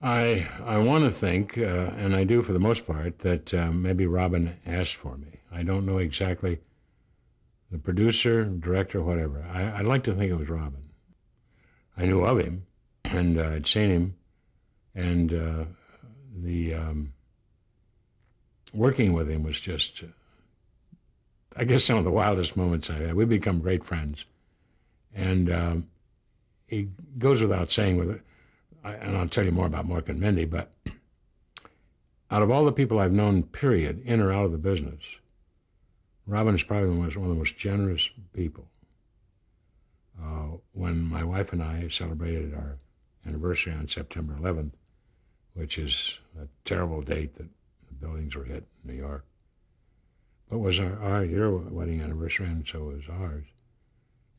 I want to think, and I do for the most part, that maybe Robin asked for me. I don't know exactly the producer, director, whatever. I'd like to think it was Robin. I knew of him, and I'd seen him, and the working with him was just, I guess, some of the wildest moments I had. We've become great friends, and it goes without saying with it, and I'll tell you more about Mork and Mindy, but out of all the people I've known, period, in or out of the business, Robin is probably one of the most generous people. When my wife and I celebrated our anniversary on September 11th, which is a terrible date that the buildings were hit in New York, but was your wedding anniversary, and so was ours.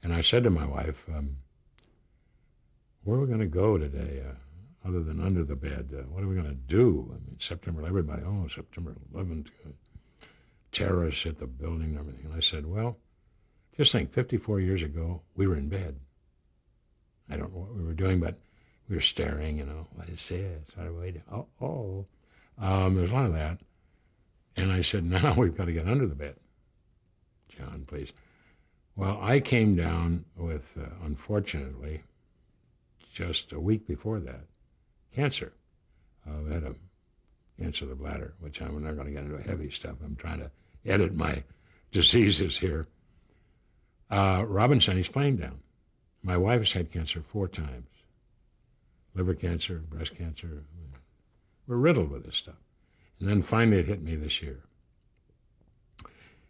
And I said to my wife, where are we going to go today, other than under the bed? What are we going to do? I mean, September, everybody, September 11th, terrorists hit the building and everything. And I said, well, just think, 54 years ago, we were in bed. I don't know what we were doing, but we were staring, what is this? What do we do? There's a lot of that. And I said, now we've got to get under the bed. John, please. Well, I came down with, unfortunately, just a week before that, cancer. I had a cancer of the bladder, which I'm not going to get into heavy stuff. I'm trying to edit my diseases here. Robin sent his plane down. My wife has had cancer 4 times. Liver cancer, breast cancer. We're riddled with this stuff. And then finally it hit me this year.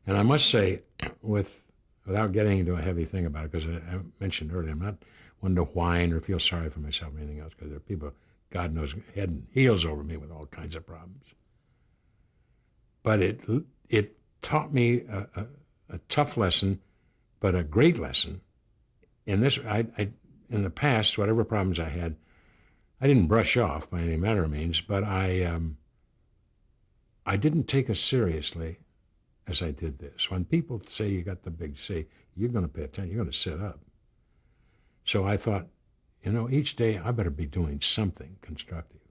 And I must say, without getting into a heavy thing about it, because I mentioned earlier, I'm not one to whine or feel sorry for myself or anything else, because there are people, God knows, head and heels over me with all kinds of problems. But it taught me a tough lesson, but a great lesson. In this, in the past, whatever problems I had, I didn't brush off by any manner of means, but I didn't take as seriously as I did this. When people say you got the big C, you're going to pay attention. You're going to sit up. So I thought, each day I better be doing something constructive.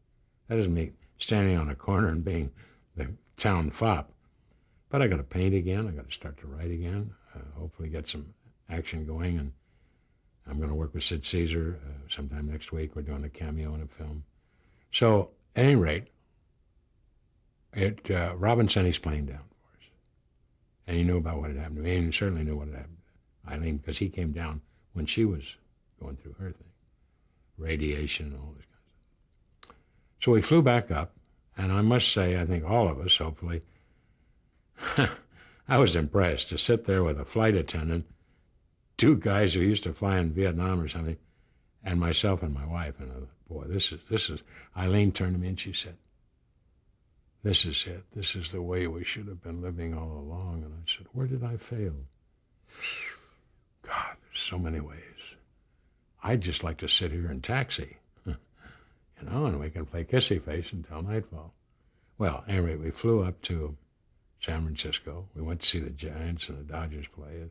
That doesn't mean standing on a corner and being the town fop. But I got to paint again. I got to start to write again. Hopefully get some action going. And I'm going to work with Sid Caesar sometime next week. We're doing a cameo in a film. So at any rate, Robin sent his plane down for us. And he knew about what had happened to me, and he certainly knew what had happened to Eileen, because he came down when she was going through her thing. Radiation and all this kind of stuff. So we flew back up, and I must say, I think all of us, hopefully, I was impressed to sit there with a flight attendant, 2 guys who used to fly in Vietnam or something, and myself and my wife. And I thought, boy, this is, Eileen turned to me and she said, this is it. This is the way we should have been living all along. And I said, where did I fail? God, there's so many ways. I'd just like to sit here and taxi, and we can play kissy face until nightfall. Well, anyway, we flew up to San Francisco. We went to see the Giants and the Dodgers play.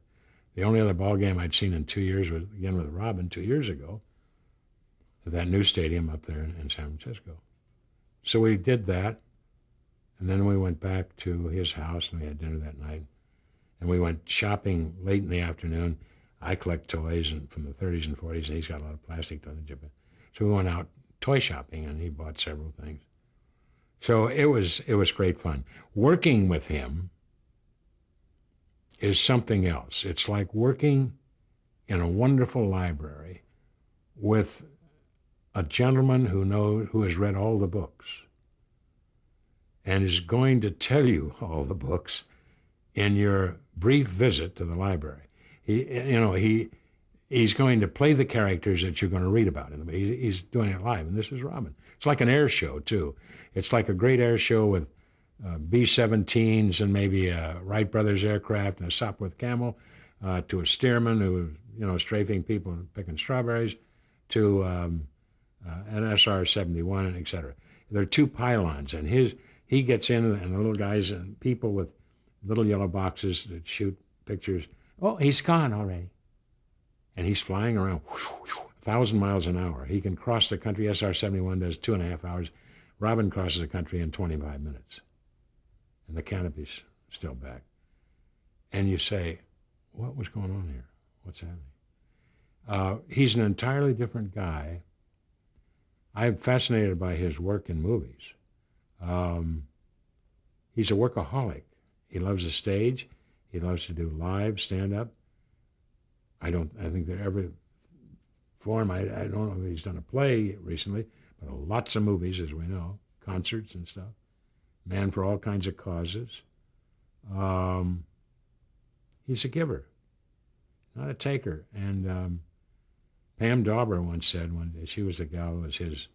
The only other ball game I'd seen in 2 years was, again, with Robin 2 years ago, at that new stadium up there in San Francisco. So we did that, and then we went back to his house, and we had dinner that night. And we went shopping late in the afternoon. I collect toys from the 30s and 40s, and he's got a lot of plastic toys in Japan. So we went out toy shopping, and he bought several things. So it was great fun. Working with him is something else. It's like working in a wonderful library with a gentleman who has read all the books and is going to tell you all the books in your brief visit to the library. He's going to play the characters that you're going to read about. He's doing it live, and this is Robin. It's like an air show, too. It's like a great air show with B-17s and maybe a Wright Brothers aircraft and a Sopwith Camel, to a steerman who, strafing people and picking strawberries, to an SR-71, and et cetera. There are 2 pylons, and he gets in, and the little guys and people with little yellow boxes that shoot pictures. Oh, he's gone already. And he's flying around, 1,000 miles an hour. He can cross the country. SR-71 does 2.5 hours. Robin crosses the country in 25 minutes. And the canopy's still back. And you say, what was going on here? What's happening? He's an entirely different guy. I'm fascinated by his work in movies. He's a workaholic. He loves the stage. He loves to do live stand-up. I think that every form, I don't know if he's done a play recently, but lots of movies, as we know, concerts and stuff. Man for all kinds of causes. He's a giver, not a taker. And Pam Dauber once said one day, she was the gal who was his,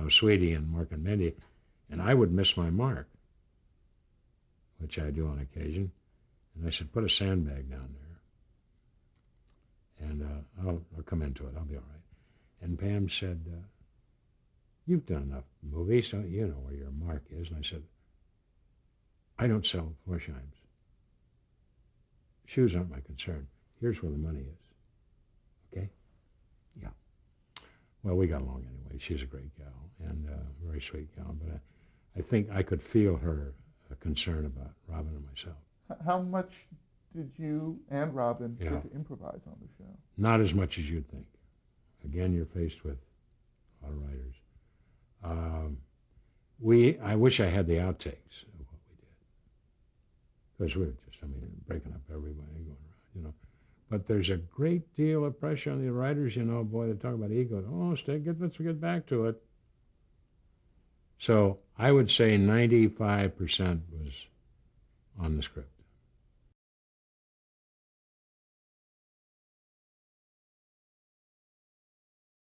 sweetie in Mork and Mindy, and I would miss my mark, which I do on occasion. And I said, put a sandbag down there, and I'll come into it. I'll be all right. And Pam said, you've done enough movies, so you know where your mark is. And I said, I don't sell Florsheim's. Shoes aren't my concern. Here's where the money is. Okay? Yeah. Well, we got along anyway. She's a great gal and a very sweet gal. But I think I could feel her concern about Robin and myself. How much did you and Robin Yeah. get to improvise on the show? Not as much as you'd think. Again, you're faced with a lot of writers. I wish I had the outtakes of what we did. Because we were just, breaking up everybody going around, But there's a great deal of pressure on the writers, boy, they talk about ego. Oh, let's get back to it. So I would say 95% was on the script.